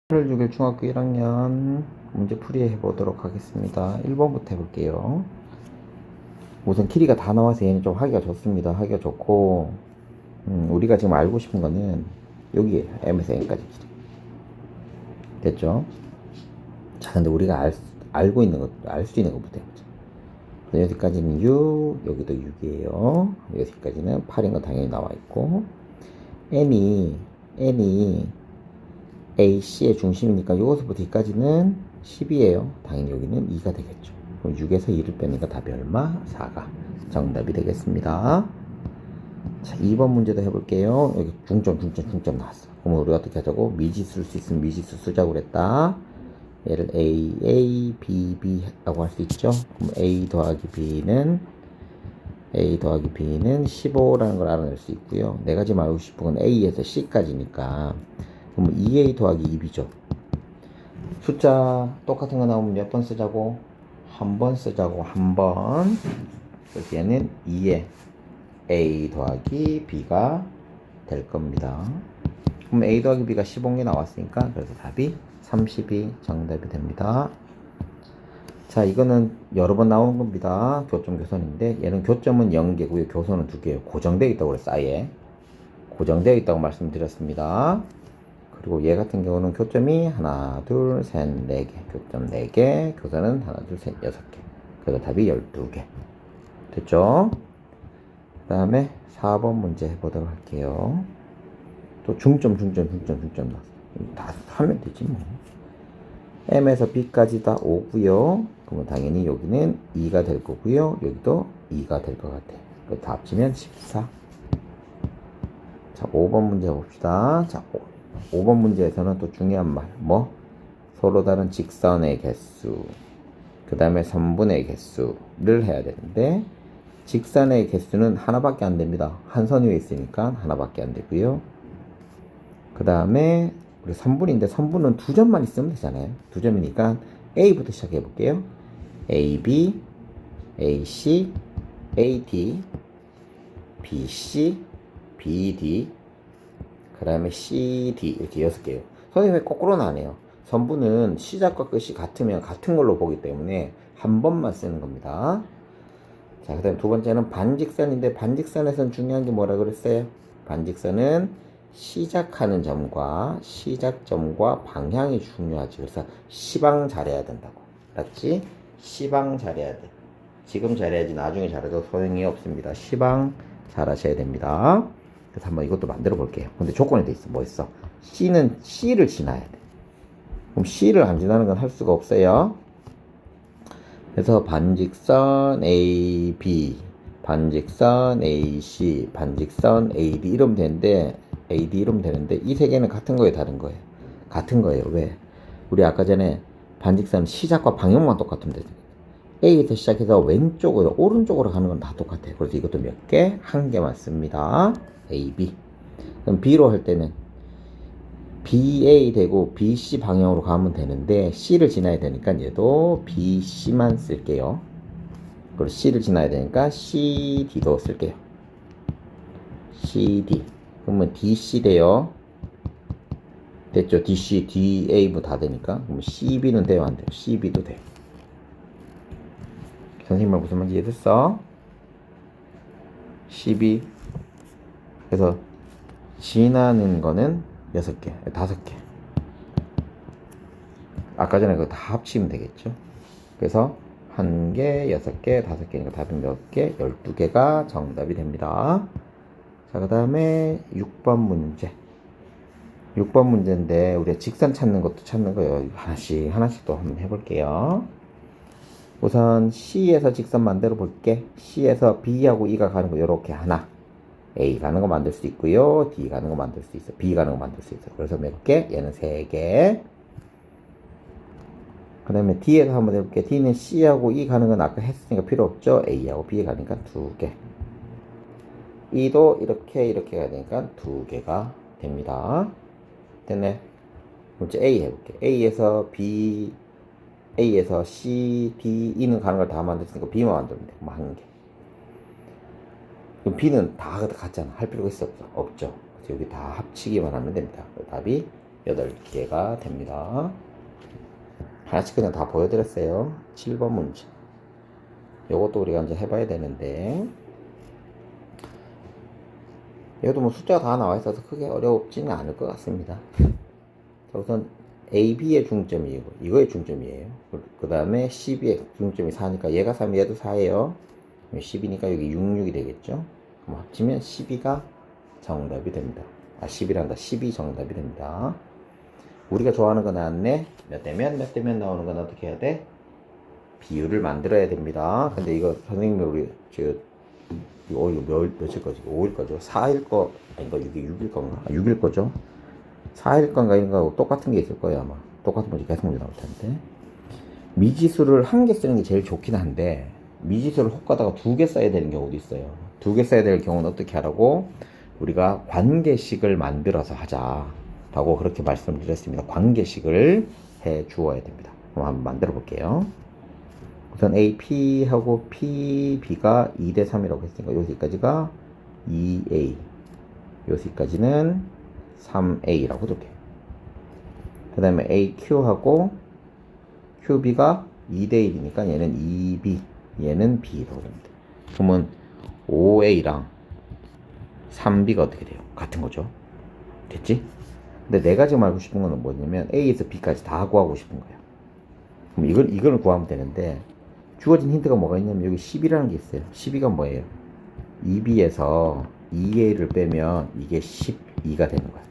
8월 6일 중학교 1학년 문제 풀이 해보도록 하겠습니다. 1번부터 해볼게요. 우선 길이가 다 나와서 얘는 좀 하기가 좋습니다. 하기가 좋고 우리가 지금 알고 싶은 거는 여기에 m에서 n까지 길이 됐죠? 자, 근데 우리가 알고 있는 것, 알 수 있는 것부터 해보자. 여기까지는 6, 여기도 6이에요. 여기까지는 8인 건 당연히 나와 있고 n이 AC의 중심이니까 이것부터 여기까지는 10이에요. 당연히 여기는 2가 되겠죠. 그럼 6에서 2를 빼니까 답이 얼마? 4가 정답이 되겠습니다. 자, 2번 문제도 해볼게요. 여기 중점 나왔어. 그럼 우리 어떻게 하자고? 미지수를 수 있으면 미지수 쓰자고 그랬다. 얘를 A, B 라고 할 수 있죠. 그럼 A 더하기 B는 15라는 걸 알아낼 수 있고요. 내가 지금 알고 싶은 건 A에서 C까지니까 그럼 2A 더하기 2B죠. 숫자 똑같은 거 나오면 몇 번 쓰자고? 한 번 쓰자고. 한 번. 그래서 얘는 2에 A 더하기 B가 될 겁니다. 그럼 A 더하기 B가 15개 나왔으니까 그래서 답이 30이 정답이 됩니다. 자, 이거는 여러 번 나오는 겁니다. 교점 교선인데 얘는 교점은 0개고요. 교선은 2개예요. 고정되어 있다고 그랬어. 아예 고정되어 있다고 말씀드렸습니다. 그리고 얘 같은 경우는 교점이 하나, 둘, 셋, 4개. 교점 4개, 교선은 하나, 둘, 셋, 6개. 그래서 답이 12개. 됐죠? 그 다음에 4번 문제 해보도록 할게요. 또 중점 나왔어. 다 하면 되지 뭐. M에서 B까지 다 5고요. 그러면 당연히 여기는 2가 될 거고요. 여기도 2가 될 것 같아. 다 합치면 14. 자, 5번 문제 봅시다. 자, 5번 문제에서는 또 중요한 말, 서로 다른 직선의 개수, 그 다음에 선분의 개수를 해야 되는데, 직선의 개수는 하나밖에 안 됩니다. 한 선 위에 있으니까 하나밖에 안 되고요. 그 다음에 우리 선분인데 선분은 두 점만 있으면 되잖아요. 두 점이니까 A부터 시작해 볼게요. AB, AC, AD, BC, BD, 그 다음에 CD 이렇게 6개예요. 선생님이 거꾸로는 안 해요. 선분은 시작과 끝이 같으면 같은 걸로 보기 때문에 한 번만 쓰는 겁니다. 자, 그 다음에 두 번째는 반직선인데 반직선에서는 중요한 게 뭐라 그랬어요? 반직선은 시작하는 점과 시작점과 방향이 중요하지. 그래서 시방 잘해야 된다고. 알았지? 시방 잘해야 돼. 지금 잘해야지 나중에 잘해도 소용이 없습니다. 시방 잘하셔야 됩니다. 그래서 한번 이것도 만들어 볼게요. 근데 조건이 돼 있어. 뭐 있어? C는 C를 지나야 돼. 그럼 C를 안 지나는 건 할 수가 없어요. 그래서 반직선 AB, 반직선 AC, 반직선 AD 이러면 되는데 이 세 개는 같은 거예요, 다른 거예요? 같은 거예요. 왜? 우리 아까 전에 반직선 시작과 방향만 똑같으면 되죠. A에서 시작해서 왼쪽으로 오른쪽으로 가는 건 다 똑같아요. 그래서 이것도 몇 개? 한 개만 씁니다. A, B. 그럼 B로 할 때는 BA 되고 BC 방향으로 가면 되는데 C를 지나야 되니까 얘도 BC만 쓸게요. 그리고 C를 지나야 되니까 CD도 쓸게요. CD. 그러면 DC 돼요. 됐죠? DC, DA 뭐 다 되니까. 그럼 CB는 돼요, 안 돼요? CB도 돼요. 선생님 말 무슨 말인지 이해됐어? CB. 그래서 지나는 거는 6개, 5개. 아까 전에 그거 다 합치면 되겠죠? 그래서 1개, 6개, 5개니까 답이 몇 개? 12개가 정답이 됩니다. 자, 그 다음에 6번 문제. 6번 문제인데 우리가 직선 찾는 거예요. 하나씩 또 한번 해볼게요. 우선 C에서 직선 만들어 볼게. C에서 B하고 E가 가는 거 요렇게 하나. A 가는 거 만들 수 있고요. D 가는 거 만들 수 있어. B 가는 거 만들 수 있어. 그래서 몇 개? 얘는 3개. 그 다음에 D에서 한번 해볼게. D는 C하고 E 가는 건 아까 했으니까 필요 없죠. A하고 B 가니까 2개. E도 이렇게 가야 되니까 2개가 됩니다. 됐네. 그럼 이제 A 해볼게. A에서 C, D, E는 가는 걸 다 만들었으니까 B만 만들면 돼. 뭐 한 개. 그럼 B는 다 같잖아. 할 필요가 있어 없죠? 그래서 여기 다 합치기만 하면 됩니다. 답이 8개가 됩니다. 하나씩 그냥 다 보여드렸어요. 7번 문제. 요것도 우리가 이제 해봐야 되는데, 이것도 뭐 숫자가 다 나와 있어서 크게 어렵지는 않을 것 같습니다. 자, 우선 A, B의 중점이고, 이거의 중점이에요. 그 다음에 12의 중점이 4니까 얘가 3, 얘도 4예요. 10이니까 여기 66이 되겠죠. 그럼 합치면 12가 정답이 됩니다. 11한다. 12 정답이 됩니다. 우리가 좋아하는 거 나왔네. 몇 대면 나오는 건 어떻게 해야 돼? 비율을 만들어야 됩니다. 근데 이거 선생님이 우리 이거 며칠 거지? 5일 거죠? 4일 거 아닌가? 이게 6일 건가? 6일 거죠? 4일 건가 이런 거하고 똑같은 게 있을 거예요 아마. 똑같은 문제 계속 문제 나올 텐데. 미지수를 한 개 쓰는 게 제일 좋긴 한데 미지수를 혹가다가 2개 써야 되는 경우도 있어요. 2개 써야 될 경우는 어떻게 하라고? 우리가 관계식을 만들어서 하자라고 그렇게 말씀을 드렸습니다. 관계식을 해 주어야 됩니다. 그럼 한번 만들어 볼게요. 우선 A, P하고 P, B가 2대 3이라고 했으니까 여기까지가 2A, 여기까지는 3A라고 둘게요. 그 다음에 A, Q하고 QB가 2대 1이니까 얘는 2B, 얘는 B라고 됩니다. 그러면 5A랑 3B가 어떻게 돼요? 같은 거죠. 됐지? 근데 내가 지금 알고 싶은 거는 뭐냐면 A에서 B까지 다 구하고 싶은 거예요. 그럼 이걸 구하면 되는데 주어진 힌트가 뭐가 있냐면 여기 10이라는 게 있어요. 12가 뭐예요? 2B에서 2A를 빼면 이게 12가 되는 거야.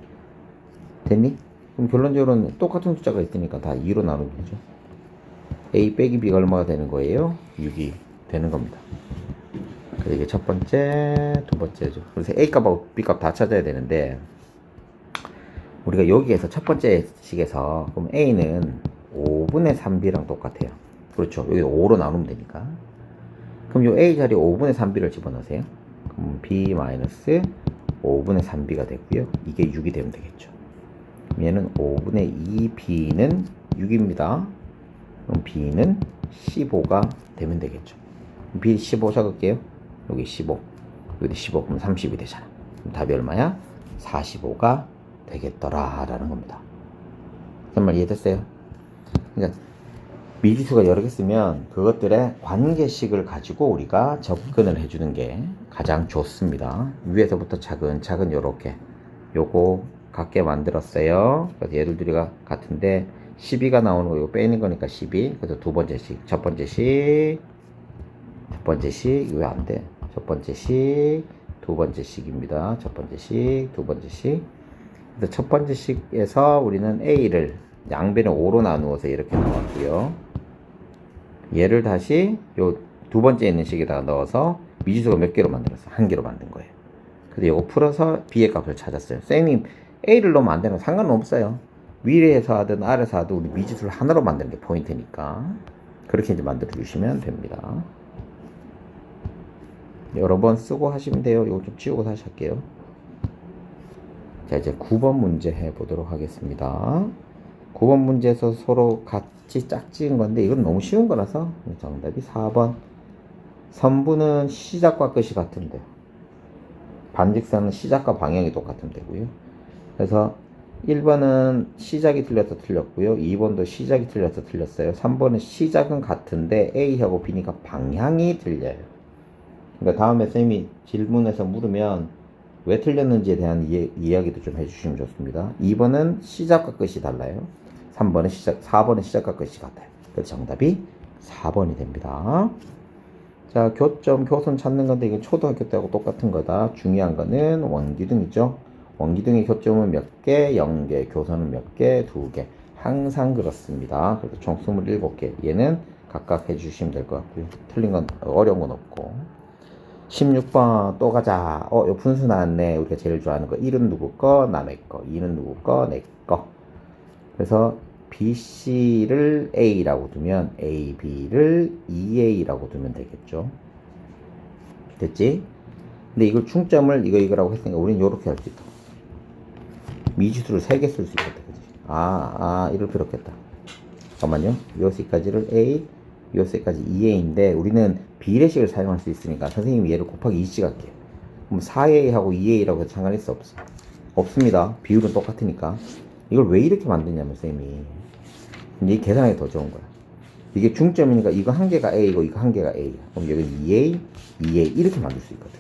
됐니? 그럼 결론적으로는 똑같은 숫자가 있으니까 다 2로 나누면 되죠. A 빼기 B가 얼마가 되는 거예요? 6이 되는 겁니다. 그래서 이게 첫 번째, 두 번째죠. 그래서 A 값하고 B 값 다 찾아야 되는데 우리가 여기에서 첫 번째 식에서 그럼 A는 5분의 3B랑 똑같아요. 그렇죠. 여기 5로 나누면 되니까. 그럼 요 A 자리에 5분의 3B를 집어넣으세요. 그럼 B-5분의 3B가 되고요. 이게 6이 되면 되겠죠. 그럼 얘는 5분의 2B는 6입니다. 그럼 B는 15가 되면 되겠죠. B 15 적을게요. 여기 15, 여기 15, 그럼 30이 되잖아. 그럼 답이 얼마야? 45가 되겠더라 라는 겁니다. 그 말 이해됐어요? 그러니까 미지수가 여러 개 쓰면 그것들의 관계식을 가지고 우리가 접근을 해주는 게 가장 좋습니다. 위에서부터 차근차근 요렇게 요거 같게 만들었어요. 그래서 얘들 둘이가 같은데 12가 나오는 거 이거 빼는 거니까 12. 그래서 두 번째 식, 첫 번째 식, 이거 왜 안 돼? 첫 번째 식, 두 번째 식입니다. 첫 번째 식, 두 번째 식. 그래서 첫 번째 식에서 우리는 A를 양변을 5로 나누어서 이렇게 나왔고요. 얘를 다시 요 두 번째 있는 식에다가 넣어서 미지수가 몇 개로 만들었어요? 한 개로 만든 거예요. 그래서 이거 풀어서 B의 값을 찾았어요. 선생님 A를 넣으면 안 되는 상관은 없어요. 위에서 하든 아래서 하든 우리 미지수를 하나로 만드는 게 포인트니까 그렇게 이제 만들어 주시면 됩니다. 여러 번 쓰고 하시면 돼요. 이거 좀 치우고 다시 할게요. 자, 이제 9번 문제 해보도록 하겠습니다. 9번 문제에서 서로 같이 짝지은 건데 이건 너무 쉬운 거라서 정답이 4번. 선분은 시작과 끝이 같은데 반직선은 시작과 방향이 똑같으면 되고요. 그래서 1번은 시작이 틀려서 틀렸고요. 2번도 시작이 틀려서 틀렸어요. 3번은 시작은 같은데 A하고 B니까 방향이 틀려요. 그러니까 다음에 선생님이 질문에서 물으면 왜 틀렸는지에 대한 이야기도 좀 해주시면 좋습니다. 2번은 시작과 끝이 달라요. 4번은 시작과 끝이 같아요. 그래서 정답이 4번이 됩니다. 자, 교선 찾는 건데 이게 초등학교 때하고 똑같은 거다. 중요한 거는 원기둥이죠. 원기둥의 교점은 몇 개? 0개. 교선은 몇 개? 2개. 항상 그렇습니다. 그래서 총 27개. 얘는 각각 해주시면 될 것 같고요. 틀린 건 어려운 건 없고. 16번 또 가자. 요 분수 나왔네. 우리가 제일 좋아하는 거. 1은 누구 거? 남의 거. 2는 누구 거? 내 거. 그래서 BC를 A라고 두면 AB를 2A라고 두면 되겠죠. 됐지? 근데 이걸 충점을 이거라고 했으니까 우리는 이렇게 할 수 있다. 미지수를 3개 쓸 수 있겠다. 그치? 이럴 필요 없겠다. 잠깐만요. 요새까지를 A, 요새까지 2A인데 우리는 비례식을 사용할 수 있으니까 선생님이 얘를 곱하기 2씩 할게요. 그럼 4A하고 2A라고 해서 상관이 없어? 없습니다. 비율은 똑같으니까. 이걸 왜 이렇게 만드냐면 쌤이 근데 이 계산이 더 좋은 거야. 이게 중점이니까 이거 한 개가 A고 이거 한 개가 A야. 그럼 여기 2A, 2A 이렇게 만들 수 있거든.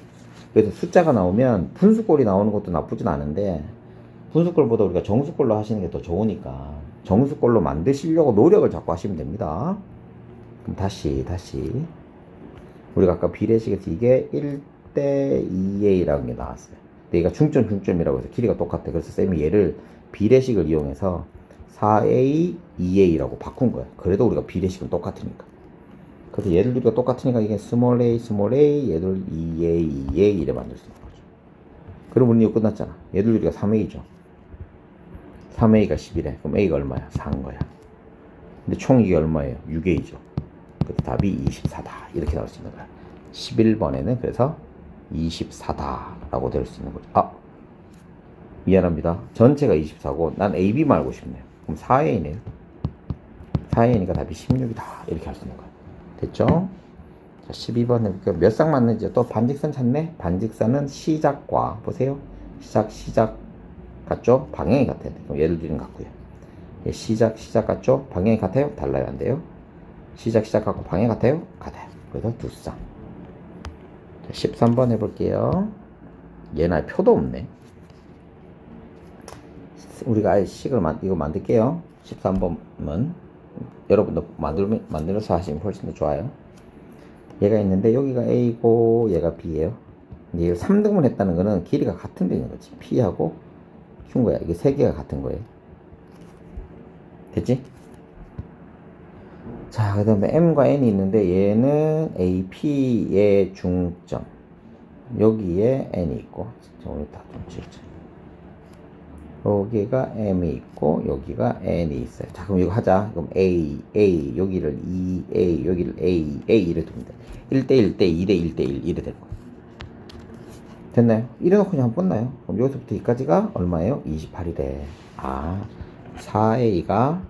그래서 숫자가 나오면 분수꼴이 나오는 것도 나쁘진 않은데 분수꼴보다 우리가 정수꼴로 하시는 게 더 좋으니까 정수꼴로 만드시려고 노력을 자꾸 하시면 됩니다. 그럼 다시 우리가 아까 비례식에서 이게 1대 2A라는 게 나왔어요. 근데 얘가 중점이라고 해서 길이가 똑같아. 그래서 쌤이 얘를 비례식을 이용해서 4A, 2A라고 바꾼 거야. 그래도 우리가 비례식은 똑같으니까. 그래서 얘들 우리가 똑같으니까 이게 스몰 a, 얘들 2A, 2A 이래 만들 수 있는 거죠. 그럼 우리는 이거 끝났잖아. 얘들 우리가 3A죠. 3A가 10이래. 그럼 A가 얼마야? 4인 거야. 근데 총 이게 얼마예요? 6A죠. 그래서 답이 24다. 이렇게 나올 수 있는 거야. 11번에는 그래서 24다라고 될 수 있는 거죠. 아, 미안합니다. 전체가 24고 난 AB만 알고 싶네요. 그럼 4A네요. 4A니까 답이 16이다. 이렇게 할 수 있는 거야. 됐죠? 자, 12번 해볼게요. 몇 쌍 맞는지 또 반직선 찾네? 반직선은 시작과 보세요. 시작 같죠? 방향이 같아야 돼. 그럼 예를 들면 같고요. 예, 시작 같죠? 방향이 같아요? 달라요? 안 돼요? 시작 같고 방향 같아요? 같아요. 그래서 두 쌍. 자, 13번 해볼게요. 얘는 표도 없네. 우리가 아예 식을 이거 만들게요. 13번은 여러분도 만들어서 하시면 훨씬 더 좋아요. 얘가 있는데 여기가 A고 얘가 B예요. 근데 이걸 3등분 했다는 거는 길이가 같은 데 있는 거지. P하고 Q인 거야. 이게 세 개가 같은 거예요. 됐지? 자, 그 다음에 M과 N이 있는데 얘는 A, P의 중점. 여기에 N이 있고. 자, 오늘 다 좀 찍자. 여기가 M이 있고 여기가 N이 있어요. 자, 그럼 이거 하자. 그럼 A 여기를 2A 여기를 A 이래 두면 돼. 1대1대 2대 1대1 이래 될 거예요. 됐나요? 이래 놓고 그냥 끝나요. 그럼 여기서부터 여기까지가 얼마예요? 28이래. 아, 4A가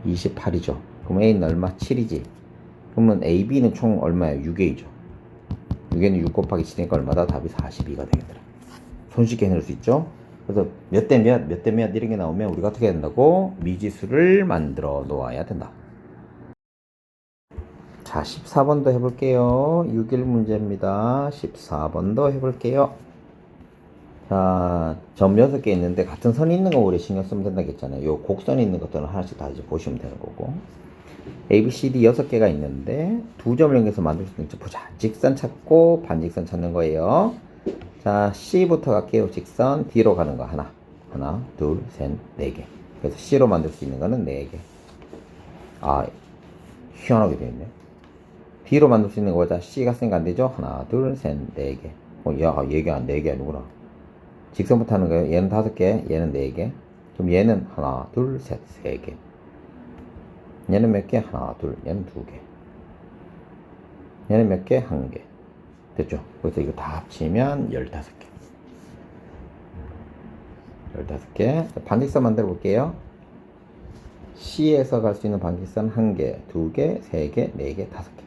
28이죠. 그럼 A는 얼마? 7이지. 그러면 AB는 총 얼마예요? 6A죠. 6에는 6 곱하기 7이니까 얼마다? 답이 42가 되겠더라. 손쉽게 해낼 수 있죠? 그래서 몇 대 몇 이런 게 나오면 우리가 어떻게 해야 된다고? 미지수를 만들어 놓아야 된다. 자, 14번도 해볼게요. 6일 문제입니다. 14번도 해볼게요. 자, 점 6개 있는데 같은 선이 있는 거 우리 신경 쓰면 된다고 했잖아요. 요 곡선이 있는 것들은 하나씩 다 이제 보시면 되는 거고. A, B, C, D 6개가 있는데 두 점을 연결해서 만들 수 있는 거 보자. 직선 찾고 반직선 찾는 거예요. 자, C부터 갈게요. 직선 D로 가는 거 하나, 둘, 셋, 네 개. 그래서 C로 만들 수 있는 거는 네 개. 아, 희한하게 되어 있네. D로 만들 수 있는 거보다 C가 센 거 안 되죠? 하나, 둘, 셋, 네 개. 야, 얘가 네 개 아니구나. 직선부터 하는 거예요. 얘는 5개, 얘는 4개. 그럼 얘는 하나, 둘, 셋, 3개. 얘는 몇 개? 하나, 둘, 얘는 2개. 얘는 몇 개? 1개. 됐죠? 그래서 이거 다 합치면 15개. 15개. 반직선 만들어 볼게요. C에서 갈 수 있는 반직선 1개, 2개, 3개, 4개, 5개.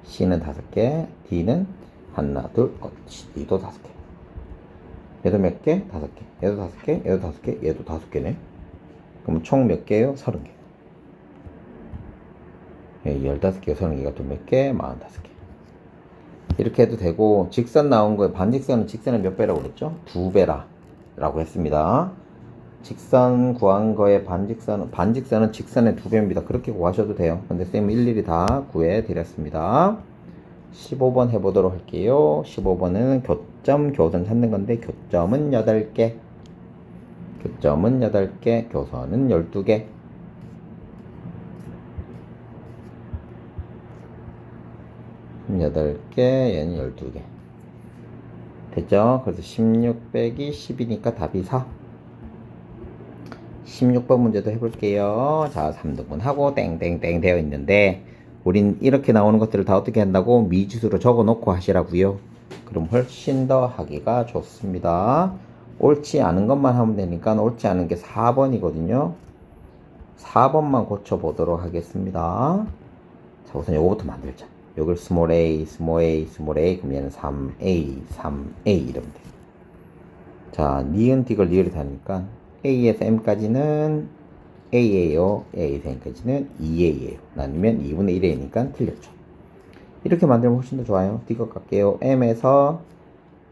C는 5개, D는 하나, 둘, D도 5개. 얘도 몇 개? 5개. 얘도 5개, 얘도 5개, 얘도 5개네. 그럼 총 몇 개예요? 30개. 예, 15개, 30개가 또 몇 개? 45개. 이렇게 해도 되고, 직선 나온 거에 반직선은 직선의 몇 배라고 그랬죠? 2배라 라고 했습니다. 직선 구한 거에 반직선은 직선의 2배입니다. 그렇게 구하셔도 돼요. 근데 쌤은 일일이 다 구해 드렸습니다. 15번 해보도록 할게요. 15번은 교점, 교선 찾는 건데 교점은 8개, 교점은 8개, 교선은 12개. 여덟 개, 얘는 12개. 됐죠? 그래서 16 빼기 10이니까 답이 4. 16번 문제도 해볼게요. 자, 3등분 하고 땡땡땡 되어 있는데 우린 이렇게 나오는 것들을 다 어떻게 한다고? 미지수로 적어 놓고 하시라고요. 그럼 훨씬 더 하기가 좋습니다. 옳지 않은 것만 하면 되니까 옳지 않은 게 4번이거든요. 4번만 고쳐보도록 하겠습니다. 자, 우선 요거부터 만들자. 요걸 스몰 a, 그럼 얘는 3a 이러면 돼. 자, 니은 딕을 리을이 하니까 A에서 M까지는 A예요. A에서 M까지는 2A예요. 나누면 2분의 1A니까 틀렸죠. 이렇게 만들면 훨씬 더 좋아요. D것 갈게요. M에서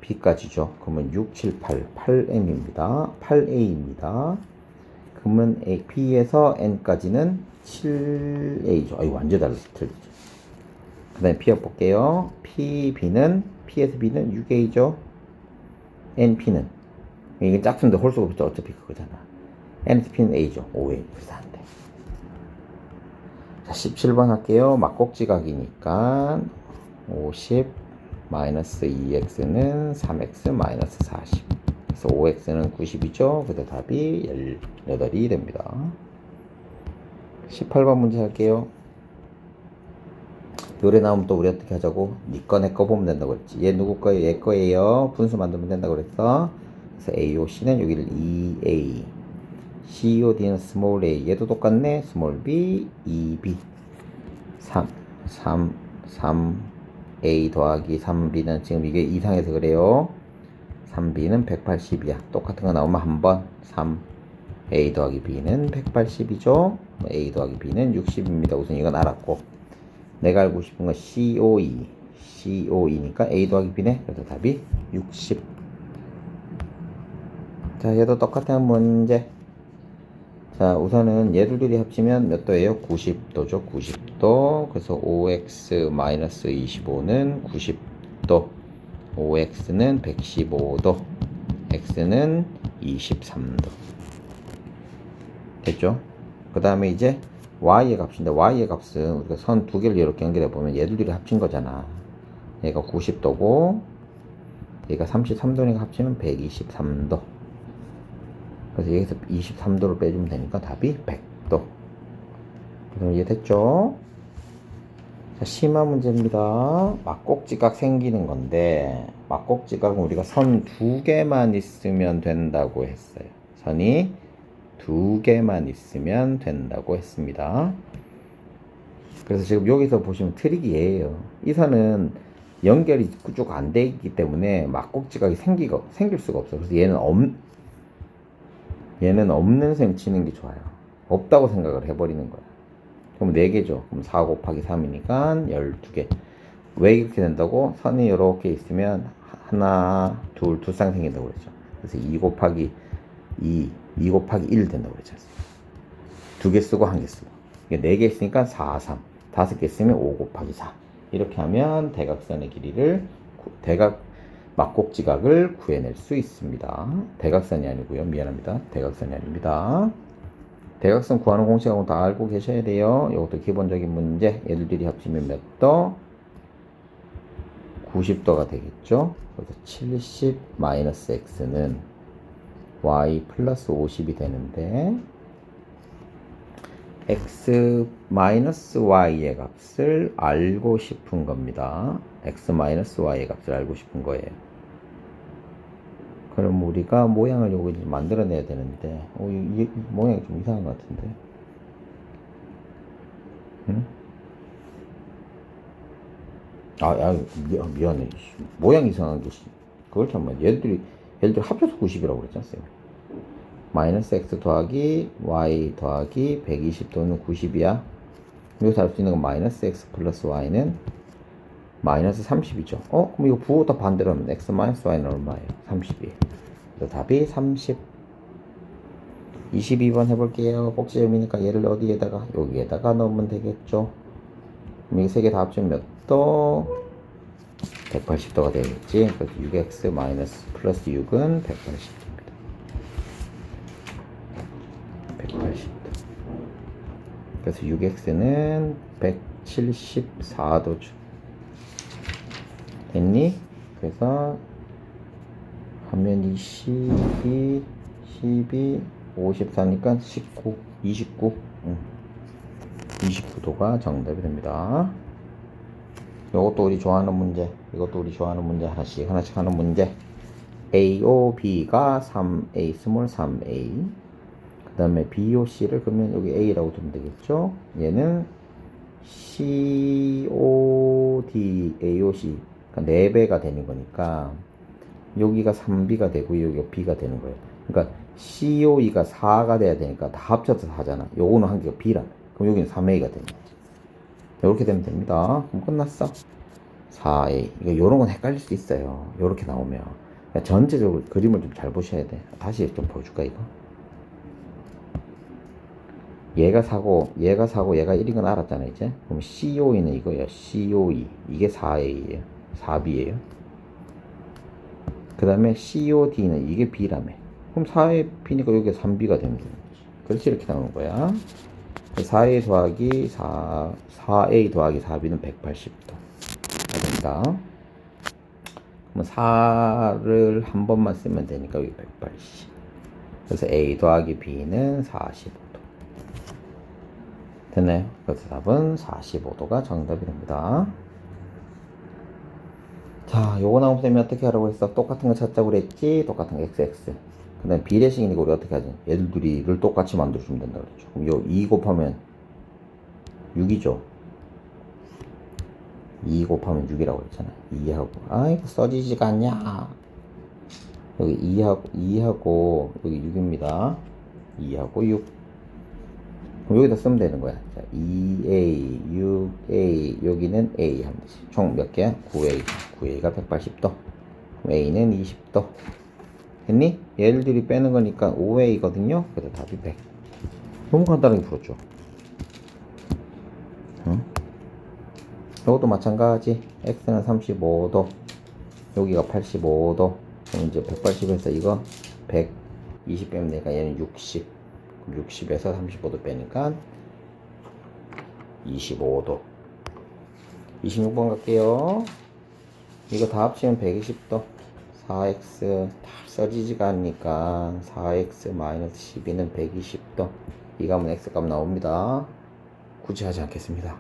B까지죠. 그러면 6, 7, 8, 8M입니다. 8A입니다. 그러면 B에서 N까지는 7A죠. 이거 완전 달라서 틀리죠. 그 다음에 P업 볼게요. P에서 B는 6A죠. NP는 이게 짝수인데 홀수가 없죠. 어차피 그거잖아. N에서 P는 A죠. 5A. 그래서 안 돼. 자, 17번 할게요. 막꼭지각이니까 50 마이너스 2x는 3x 마이너스 40. 그래서 5x는 90이죠. 그래서 답이 18이 됩니다. 18번 문제 할게요. 요래 나오면 또 우리 어떻게 하자고? 니 거 내 거 보면 된다고 그랬지. 얘 누구 거예요? 얘 거예요. 분수 만들면 된다고 그랬어. 그래서 AOC는 여기를 2A, COD는 small a. 얘도 똑같네. small b, 2B. 3A 더하기 3B는 지금 이게 이상해서 그래요. 3B는 180이야. 똑같은 거 나오면 한번 3A 더하기 B는 180이죠. A 더하기 B는 60입니다. 우선 이건 알았고, 내가 알고 싶은 건 COE니까 A 더하기 B네. 그래서 답이 60. 자, 얘도 똑같은 문제. 자, 우선은 얘들끼리 합치면 몇 도예요? 90도죠. 90도. 그래서 5x-25는 90도. 5x는 115도. x는 23도. 됐죠? 그 다음에 이제 y의 값인데, y의 값은 우리가 선 두 개를 이렇게 연결해 보면 얘들끼리 합친 거잖아. 얘가 90도고 얘가 33도니까 합치면 123도. 그래서 여기서 23도를 빼주면 되니까 답이 100도. 그럼 이해됐죠? 자, 심화 문제입니다. 막꼭지각 생기는 건데, 막꼭지각은 우리가 선 두 개만 있으면 된다고 했어요. 선이 두 개만 있으면 된다고 했습니다. 그래서 지금 여기서 보시면 트릭이 얘예요. 이 선은 연결이 쭉 안 돼 있기 때문에 막꼭지각이 생길 수가 없어. 그래서 얘는 없는 셈 치는 게 좋아요. 없다고 생각을 해버리는 거야. 그럼 4개죠. 그럼 4 곱하기 3이니까 12개. 왜 이렇게 된다고? 선이 이렇게 있으면 하나, 둘, 두 쌍 생긴다고 그랬죠. 그래서 2 곱하기 2 곱하기 1 된다고 그랬죠. 2개 쓰고 1개 쓰고. 이게 4개 있으니까 4, 3. 5개 쓰면 5 곱하기 4. 이렇게 하면 대각선의 길이를, 막꼭지각을 구해낼 수 있습니다. 대각선이 아니고요. 미안합니다. 대각선이 아닙니다. 대각선 구하는 공식하고 다 알고 계셔야 돼요. 이것도 기본적인 문제. 얘들끼리 합치면 몇 도? 90도가 되겠죠. 그래서 70 마이너스 x는 y 플러스 50이 되는데, x 마이너스 y의 값을 알고 싶은 겁니다. x 마이너스 y의 값을 알고 싶은 거예요. 그럼 우리가 모양을 요거 이제 만들어내야 되는데, 이 모양이 좀 이상한 것 같은데. 응? 미안해. 모양 이상한 게, 그걸 참, 얘들이 합쳐서 90이라고 그랬지 않습니까? 마이너스 x 더하기 y 더하기 120도는 90이야. 여기서 알 수 있는 건 마이너스 x 플러스 y는 마이너스 30이죠. 그럼 이거 부호다 반대로 하면 x 마이너스 y는 얼마예요? 30이에요. 그래서 답이 30. 22번 해볼게요. 꼭지점이니까 얘를 어디에다가? 여기에다가 넣으면 되겠죠. 그럼 이 세 개 다 합치면 몇 도? 180도가 되겠지. 그래서 6x 마이너스 플러스 6은 180도입니다. 180도. 그래서 6x는 174도죠. 됐니? 그래서 화면이 12, 54니까 19, 29. 29도가 정답이 됩니다. 이것도 우리 좋아하는 문제. 하나씩 하는 문제. AOB가 3A 스몰 3A. 그 다음에 BOC를 그러면 여기 A라고 두면 되겠죠? 얘는 COD, AOC. 그러니까 4배가 되는 거니까 여기가 3B가 되고 여기가 B가 되는 거예요. 그러니까 COE가 4가 돼야 되니까 다 합쳐서 4잖아. 요거는 한 개가 B라며. 그럼 여기는 3A가 되는 거지. 이렇게 되면 됩니다. 그럼 끝났어. 4A. 이거 요런 건 헷갈릴 수 있어요. 요렇게 나오면. 그러니까 전체적으로 그림을 좀 잘 보셔야 돼. 다시 좀 보여줄까, 이거? 얘가 4고, 얘가 4고, 얘가 1인 건 알았잖아, 이제. 그럼 COE는 이거예요. COE. 이게 4A예요. 4B예요. 그 다음에 COD는 이게 B라며. 그럼 4의 B니까 여기가 3B가 되면 되는 거지. 그렇지, 이렇게 나오는 거야. 4A 더하기 4A 더하기 4B는 180도. 됩니다. 그러면 4를 한 번만 쓰면 되니까 여기 180. 그래서 A 더하기 B는 45도. 됐나요? 그래서 답은 45도가 정답이 됩니다. 자, 요거 나온 쌤이 어떻게 하라고 했어? 똑같은 거 찾자고 그랬지? 똑같은 거 XX. 그 다음에 비례식이니까 우리 어떻게 하지? 얘들 둘이를 똑같이 만들어주면 된다 그랬죠. 그럼 요 2 곱하면 6이죠. 2 곱하면 6이라고 그랬잖아. 2하고. 아이고, 써지지가 않냐. 여기 2하고, 여기 6입니다. 2하고 6. 그럼 여기다 쓰면 되는 거야. 자, 2A, 6A, 여기는 A 하면 되지. 총 몇 개야? 9A. 9A가 180도. 그럼 A는 20도. 됐니? 얘들이 빼는 거니까 5A거든요. 그래서 답이 100. 너무 간단하게 풀었죠. 응? 이것도 마찬가지. X는 35도. 여기가 85도. 그럼 이제 180에서 이거 120 빼면 되니까 얘는 60. 60에서 35도 빼니까 25도. 26번 갈게요. 이거 다 합치면 120도. 4x 다 써지지가 않으니까 4x 마이너스 12는 120도. 이 값은 x값 나옵니다. 굳이 하지 않겠습니다.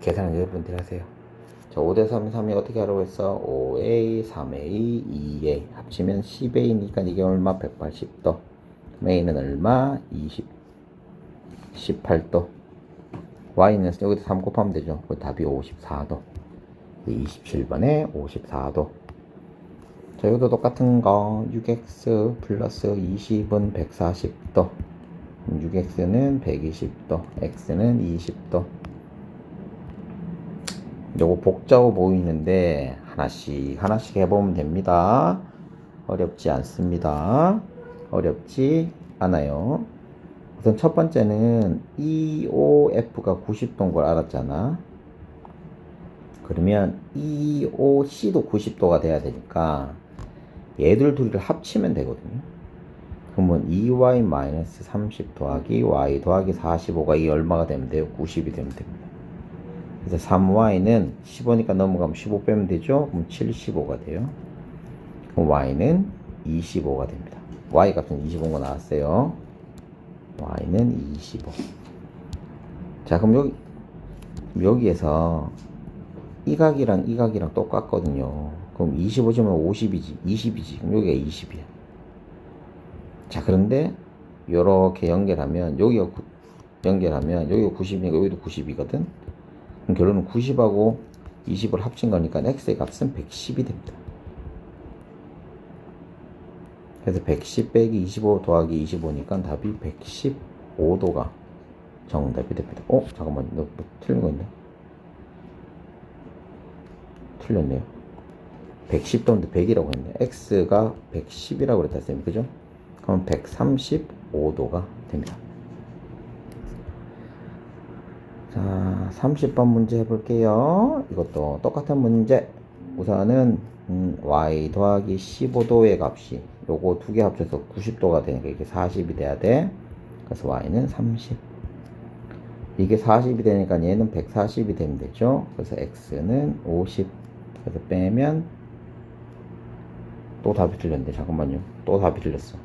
계산은 여러분들이 하세요. 자, 5대 3, 3이 어떻게 하라고 했어? 5a, 3a, 2a 합치면 10a니까 이게 얼마? 180도. A는 얼마? 18도. Y는 여기다 3 곱하면 되죠. 그 답이 54도. 27번에 54도. 자, 여기도 똑같은 거. 6x 플러스 20은 140도. 6x는 120도. x는 20도. 요거 복잡해 보이는데 하나씩 해보면 됩니다. 어렵지 않습니다. 어렵지 않아요. 우선 첫 번째는 EOF가 90도인 걸 알았잖아. 그러면 EOC도 90도가 돼야 되니까 얘들 둘이를 합치면 되거든요. 그러면 2y-30 더하기 y 더하기 45가 이 얼마가 되면 돼요? 90이 되면 됩니다. 그래서 3y는 15니까 넘어가면 15 빼면 되죠? 그럼 75가 돼요. 그럼 y는 25가 됩니다. y 값은 25가 나왔어요. y는 25. 자, 그럼 여기에서 이 각이랑 이 각이랑 똑같거든요. 그럼 25지면 50이지, 20이지. 그럼 여기가 20이야. 자, 그런데 요렇게 연결하면 여기가 90이니까 여기도 90이거든. 그럼 결론은 90하고 20을 합친 거니까 x의 값은 110이 됩니다. 그래서 110 빼기 25 더하기 25니까 답이 115도가 정답이 됩니다. 잠깐만, 너 뭐 틀린 거 있나? 틀렸네요. 110도인데 100이라고 했네. x가 110이라고 그랬다 쌤, 그죠? 그럼 135도가 됩니다. 자, 30번 문제 해볼게요. 이것도 똑같은 문제. 우선은 y 더하기 15도의 값이 요거 두 개 합쳐서 90도가 되니까 이게 40이 돼야 돼. 그래서 y는 30. 이게 40이 되니까 얘는 140이 되면 되죠. 그래서 x는 50. 그래서 빼면 또 답이 틀렸는데, 잠깐만요. 또 답이 틀렸어.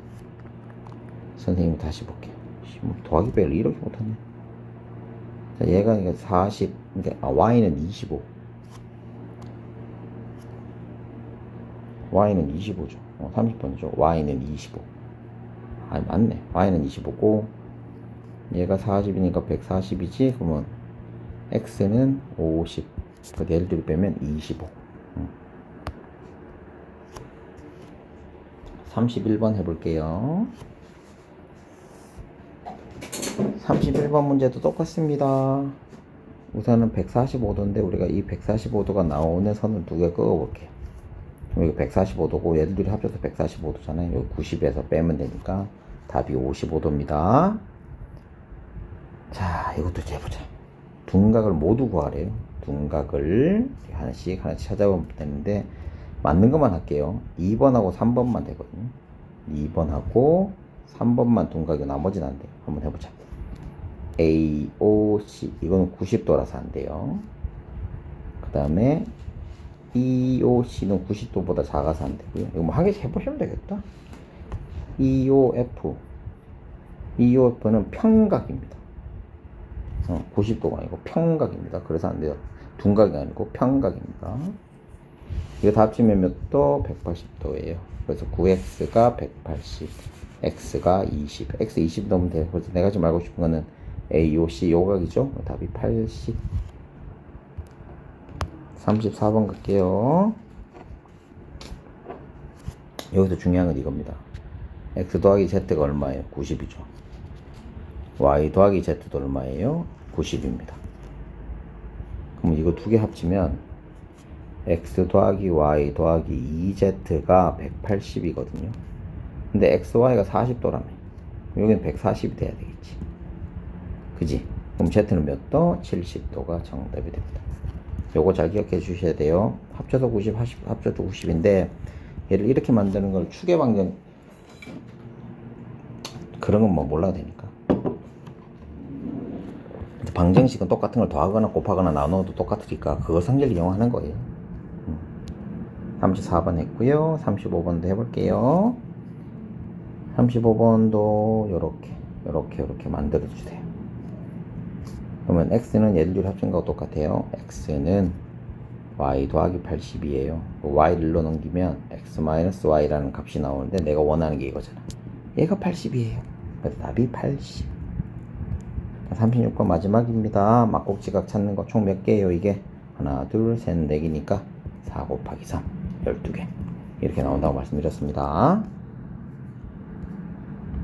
선생님이 다시 볼게요. 뭐 더하기 빼기를 이렇게 못하네. 자, 얘가 40, 그러니까 y는 25. y는 25죠. 30번이죠. y는 25. 맞네. y는 25고 얘가 40이니까 140이지. 그러면 x는 50. 그 얘를 둘이 빼면 25. 31번 해볼게요. 31번 문제도 똑같습니다. 우선은 145도인데 우리가 이 145도가 나오는 선을 두 개 그어볼게요. 그럼 이거 145도고 얘들 둘이 합쳐서 145도잖아요. 여기 90에서 빼면 되니까 답이 55도입니다. 자, 이것도 재보자. 둔각을 모두 구하래요. 둔각을 하나씩 찾아보면 되는데 맞는 것만 할게요. 2번하고 3번만 되거든요. 2번하고 3번만 둔각이고 나머지는 안 돼요. 한번 해보자. A, O, C 이거는 90도라서 안 돼요. 그 다음에 E, O, C는 90도보다 작아서 안 되고요. 이거 뭐 한 개씩 해보시면 되겠다. E, O, F E, O, F는 평각입니다. 90도가 아니고 평각입니다. 그래서 안 돼요. 둔각이 아니고 평각입니다. 이거 다 합치면 몇 도? 180도예요. 그래서 9x가 180, x가 20, x 20 넣으면 돼요. 그래서 내가 지금 알고 싶은 거는 A, O, C 요각이죠. 답이 80. 34번 갈게요. 여기서 중요한 건 이겁니다. x 더하기 z가 얼마예요? 90이죠. y 더하기 z도 얼마예요? 90입니다. 그럼 이거 두 개 합치면 x 더하기 y 더하기 2z가 180이거든요. 근데 x, y가 40도라며. 여기는 140이 돼야 되겠지. 그지? 그럼 z는 몇 도? 70도가 정답이 됩니다. 요거 잘 기억해 주셔야 돼요. 합쳐서 90, 합쳐서 90인데 얘를 이렇게 만드는 걸 추계 방정 그런 건 뭐 몰라도 되니까. 방정식은 똑같은 걸 더하거나 곱하거나 나눠도 똑같으니까 그거 성질 이용하는 거예요. 34번 했고요. 35번도 해볼게요. 35번도 요렇게 만들어 주세요. 그러면 x는 얘들 둘이 합친 거하고 똑같아요. x는 y 더하기 80이에요. y를 넣어넘기면 x-y라는 값이 나오는데 내가 원하는 게 이거잖아. 얘가 80이에요. 그래서 답이 80. 36번 마지막입니다. 막곡지각 찾는 거 총 몇 개예요? 이게 하나, 둘, 셋, 네 개니까 4 곱하기 3, 12개 이렇게 나온다고 말씀드렸습니다.